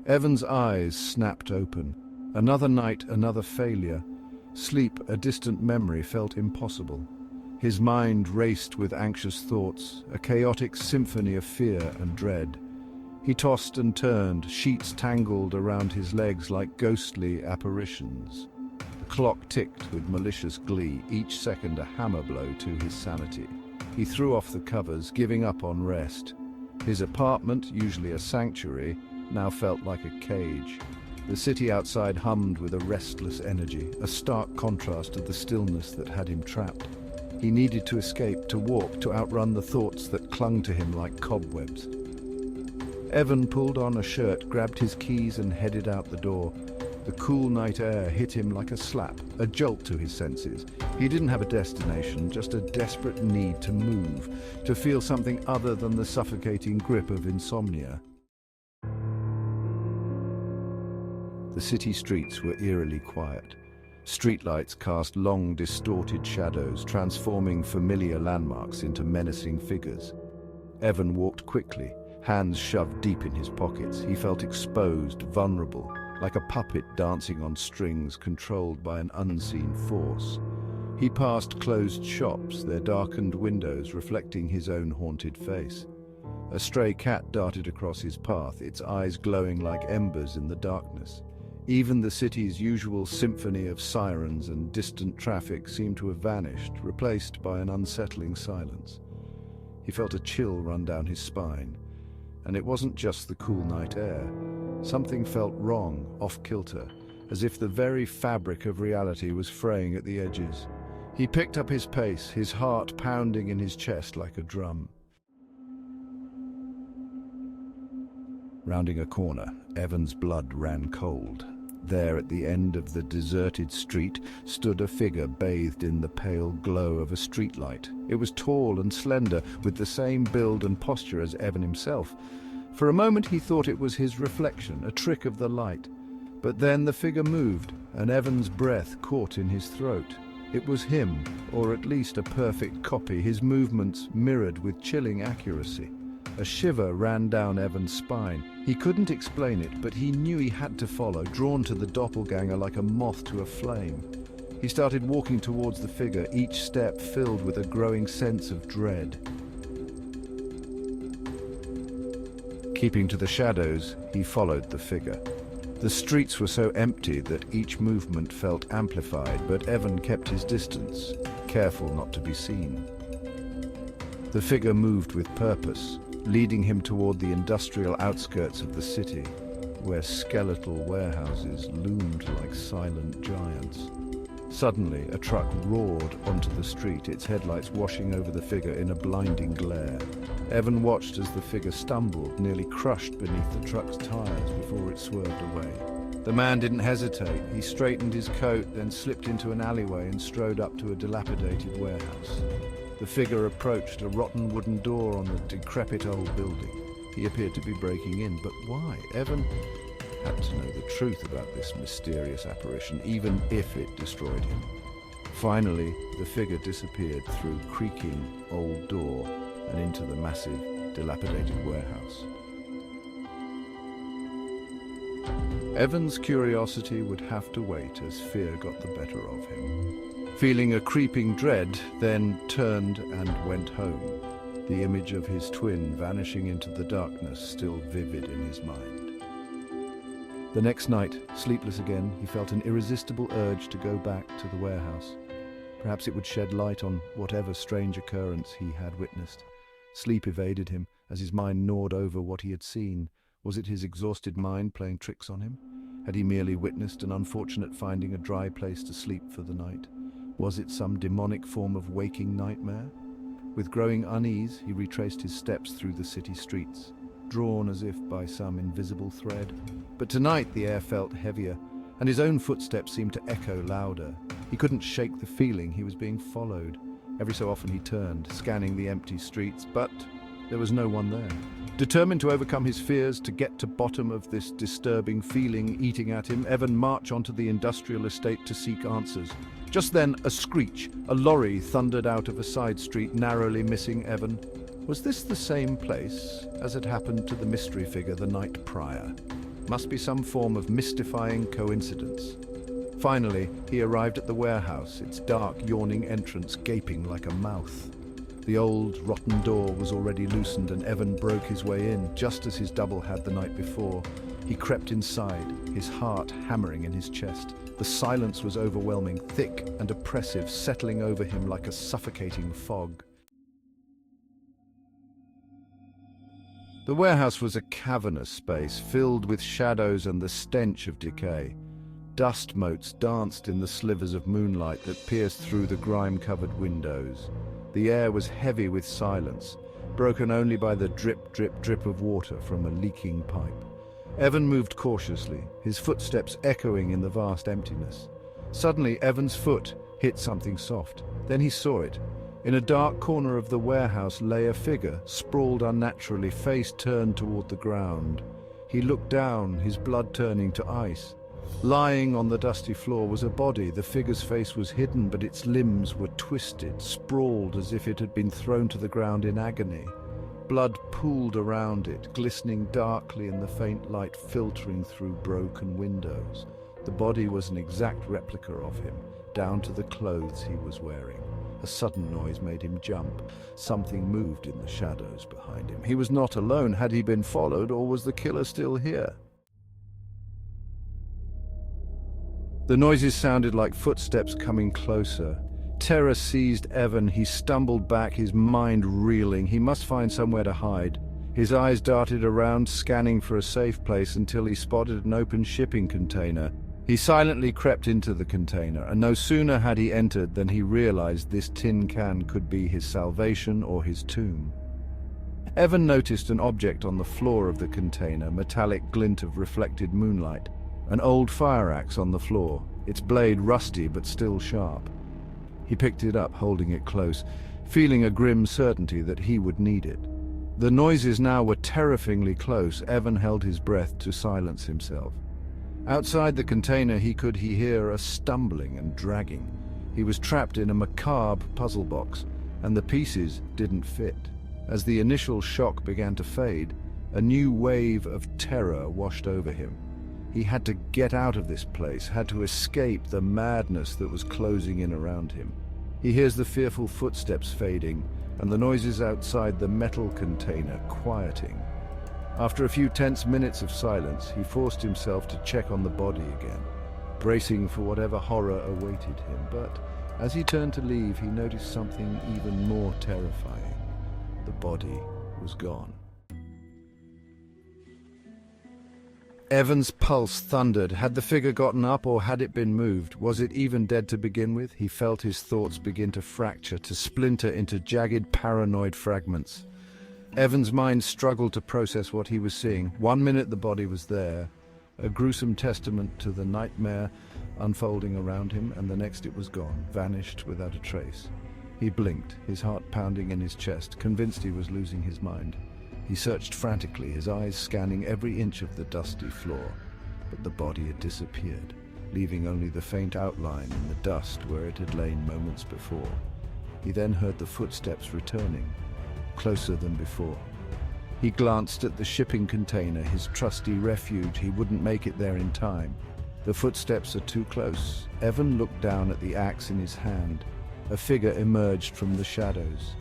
Evan's eyes snapped open. Another night, another failure. Sleep, a distant memory, felt impossible. His mind raced with anxious thoughts, a chaotic symphony of fear and dread. He tossed and turned, sheets tangled around his legs like ghostly apparitions. The clock ticked with malicious glee, each second a hammer blow to his sanity. He threw off the covers, giving up on rest. His apartment, usually a sanctuary, now felt like a cage. The city outside hummed with a restless energy, a stark contrast to the stillness that had him trapped. He needed to escape, to walk, to outrun the thoughts that clung to him like cobwebs. Evan pulled on a shirt, grabbed his keys and headed out the door. The cool night air hit him like a slap, a jolt to his senses. He didn't have a destination, just a desperate need to move, to feel something other than the suffocating grip of insomnia. The city streets were eerily quiet. Streetlights cast long, distorted shadows, transforming familiar landmarks into menacing figures. Evan walked quickly, hands shoved deep in his pockets. He felt exposed, vulnerable, like a puppet dancing on strings controlled by an unseen force. He passed closed shops, their darkened windows reflecting his own haunted face. A stray cat darted across his path, its eyes glowing like embers in the darkness. Even the city's usual symphony of sirens and distant traffic seemed to have vanished, replaced by an unsettling silence. He felt a chill run down his spine. And it wasn't just the cool night air. Something felt wrong, off-kilter, as if the very fabric of reality was fraying at the edges. He picked up his pace, his heart pounding in his chest like a drum. Rounding a corner, Evan's blood ran cold. There, at the end of the deserted street, stood a figure bathed in the pale glow of a streetlight. It was tall and slender, with the same build and posture as Evan himself. For a moment he thought it was his reflection, a trick of the light. But then the figure moved, and Evan's breath caught in his throat. It was him, or at least a perfect copy, his movements mirrored with chilling accuracy. A shiver ran down Evan's spine. He couldn't explain it, but he knew he had to follow, drawn to the doppelganger like a moth to a flame. He started walking towards the figure, each step filled with a growing sense of dread. Keeping to the shadows, he followed the figure. The streets were so empty that each movement felt amplified, but Evan kept his distance, careful not to be seen. The figure moved with purpose, leading him toward the industrial outskirts of the city, where skeletal warehouses loomed like silent giants. Suddenly, a truck roared onto the street, its headlights washing over the figure in a blinding glare. Evan watched as the figure stumbled, nearly crushed beneath the truck's tires before it swerved away. The man didn't hesitate. He straightened his coat, then slipped into an alleyway and strode up to a dilapidated warehouse. The figure approached a rotten wooden door on the decrepit old building. He appeared to be breaking in, but why? Evan had to know the truth about this mysterious apparition, even if it destroyed him. Finally, the figure disappeared through creaking old door and into the massive, dilapidated warehouse. Evan's curiosity would have to wait as fear got the better of him. Feeling a creeping dread, then turned and went home, the image of his twin vanishing into the darkness still vivid in his mind. The next night, sleepless again, he felt an irresistible urge to go back to the warehouse. Perhaps it would shed light on whatever strange occurrence he had witnessed. Sleep evaded him as his mind gnawed over what he had seen. Was it his exhausted mind playing tricks on him? Had he merely witnessed an unfortunate finding a dry place to sleep for the night? Was it some demonic form of waking nightmare? With growing unease, he retraced his steps through the city streets, drawn as if by some invisible thread. But tonight the air felt heavier, and his own footsteps seemed to echo louder. He couldn't shake the feeling he was being followed. Every so often he turned, scanning the empty streets, but there was no one there. Determined to overcome his fears, to get to bottom of this disturbing feeling eating at him, Evan marched onto the industrial estate to seek answers. Just then, a screech. A lorry thundered out of a side street, narrowly missing Evan. Was this the same place as had happened to the mystery figure the night prior? Must be some form of mystifying coincidence. Finally, he arrived at the warehouse, its dark, yawning entrance gaping like a mouth. The old, rotten door was already loosened and Evan broke his way in, just as his double had the night before. He crept inside, his heart hammering in his chest. The silence was overwhelming, thick and oppressive, settling over him like a suffocating fog. The warehouse was a cavernous space, filled with shadows and the stench of decay. Dust motes danced in the slivers of moonlight that pierced through the grime-covered windows. The air was heavy with silence, broken only by the drip, drip, drip of water from a leaking pipe. Evan moved cautiously, his footsteps echoing in the vast emptiness. Suddenly, Evan's foot hit something soft. Then he saw it. In a dark corner of the warehouse lay a figure, sprawled unnaturally, face turned toward the ground. He looked down, his blood turning to ice. Lying on the dusty floor was a body. The figure's face was hidden, but its limbs were twisted, sprawled as if it had been thrown to the ground in agony. Blood pooled around it, glistening darkly in the faint light filtering through broken windows. The body was an exact replica of him, down to the clothes he was wearing. A sudden noise made him jump. Something moved in the shadows behind him. He was not alone. Had he been followed, or was the killer still here? The noises sounded like footsteps coming closer. Terror seized Evan. He stumbled back, his mind reeling. He must find somewhere to hide. His eyes darted around, scanning for a safe place until he spotted an open shipping container. He silently crept into the container, and no sooner had he entered than he realized this tin can could be his salvation or his tomb. Evan noticed an object on the floor of the container, metallic glint of reflected moonlight. An old fire axe on the floor, its blade rusty but still sharp. He picked it up, holding it close, feeling a grim certainty that he would need it. The noises now were terrifyingly close. Evan held his breath to silence himself. Outside the container he could hear a stumbling and dragging. He was trapped in a macabre puzzle box, and the pieces didn't fit. As the initial shock began to fade, a new wave of terror washed over him. He had to get out of this place, had to escape the madness that was closing in around him. He hears the fearful footsteps fading, and the noises outside the metal container quieting. After a few tense minutes of silence, he forced himself to check on the body again, bracing for whatever horror awaited him. But as he turned to leave, he noticed something even more terrifying. The body was gone. Evan's pulse thundered. Had the figure gotten up, or had it been moved? Was it even dead to begin with? He felt his thoughts begin to fracture, to splinter into jagged, paranoid fragments. Evan's mind struggled to process what he was seeing. 1 minute the body was there, a gruesome testament to the nightmare unfolding around him, and the next it was gone, vanished without a trace. He blinked, his heart pounding in his chest, convinced he was losing his mind. He searched frantically, his eyes scanning every inch of the dusty floor, but the body had disappeared, leaving only the faint outline in the dust where it had lain moments before. He then heard the footsteps returning, closer than before. He glanced at the shipping container, his trusty refuge. He wouldn't make it there in time. The footsteps are too close. Evan looked down at the axe in his hand. A figure emerged from the shadows.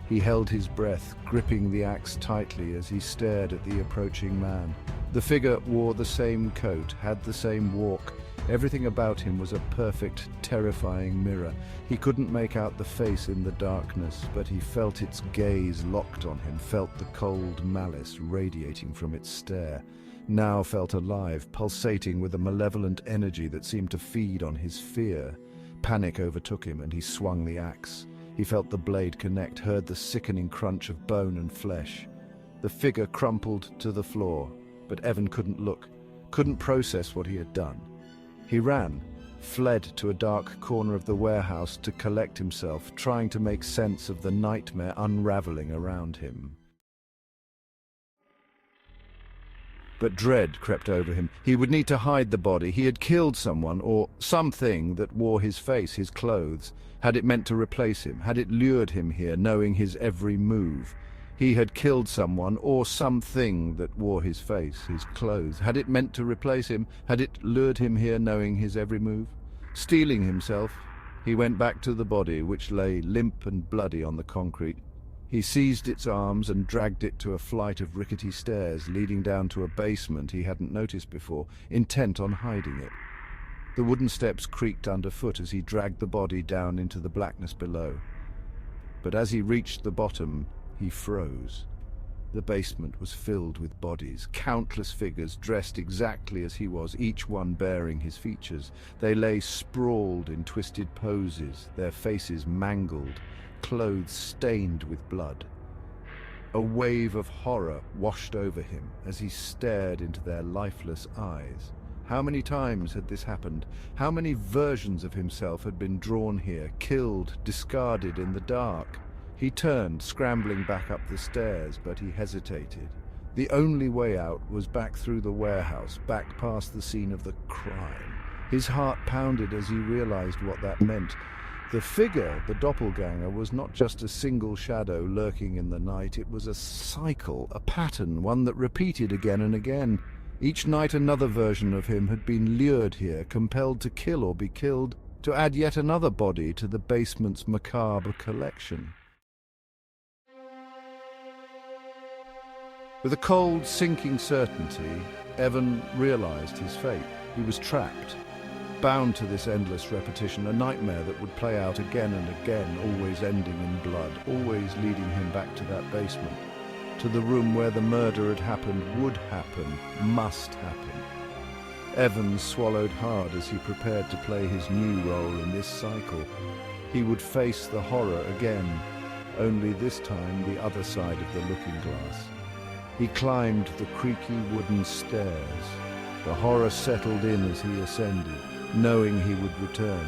He held his breath, gripping the axe tightly as he stared at the approaching man. The figure wore the same coat, had the same walk. Everything about him was a perfect, terrifying mirror. He couldn't make out the face in the darkness, but he felt its gaze locked on him, felt the cold malice radiating from its stare. Now felt alive, pulsating with a malevolent energy that seemed to feed on his fear. Panic overtook him, and he swung the axe. He felt the blade connect, heard the sickening crunch of bone and flesh. The figure crumpled to the floor, but Evan couldn't look, couldn't process what he had done. He ran, fled to a dark corner of the warehouse to collect himself, trying to make sense of the nightmare unraveling around him. But dread crept over him. He would need to hide the body. He had killed someone, or something that wore his face, his clothes. Had it meant to replace him? Had it lured him here, knowing his every move? He had killed someone or something that wore his face, his clothes. Had it meant to replace him? Had it lured him here knowing his every move? Steeling himself, he went back to the body, which lay limp and bloody on the concrete. He seized its arms and dragged it to a flight of rickety stairs leading down to a basement he hadn't noticed before, intent on hiding it. The wooden steps creaked underfoot as he dragged the body down into the blackness below. But as he reached the bottom, he froze. The basement was filled with bodies, countless figures dressed exactly as he was, each one bearing his features. They lay sprawled in twisted poses, their faces mangled, clothes stained with blood. A wave of horror washed over him as he stared into their lifeless eyes. How many times had this happened? How many versions of himself had been drawn here, killed, discarded in the dark? He turned, scrambling back up the stairs, but he hesitated. The only way out was back through the warehouse, back past the scene of the crime. His heart pounded as he realized what that meant. The figure, the doppelganger, was not just a single shadow lurking in the night. It was a cycle, a pattern, one that repeated again and again. Each night another version of him had been lured here, compelled to kill or be killed, to add yet another body to the basement's macabre collection. With a cold, sinking certainty, Evan realized his fate. He was trapped, bound to this endless repetition, a nightmare that would play out again and again, always ending in blood, always leading him back to that basement, to the room where the murder had happened, would happen, must happen. Evan swallowed hard as he prepared to play his new role in this cycle. He would face the horror again, only this time the other side of the looking glass. He climbed the creaky wooden stairs. The horror settled in as he ascended, knowing he would return.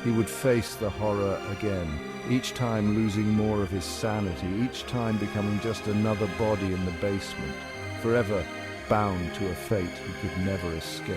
He would face the horror again, each time losing more of his sanity, each time becoming just another body in the basement, forever bound to a fate he could never escape.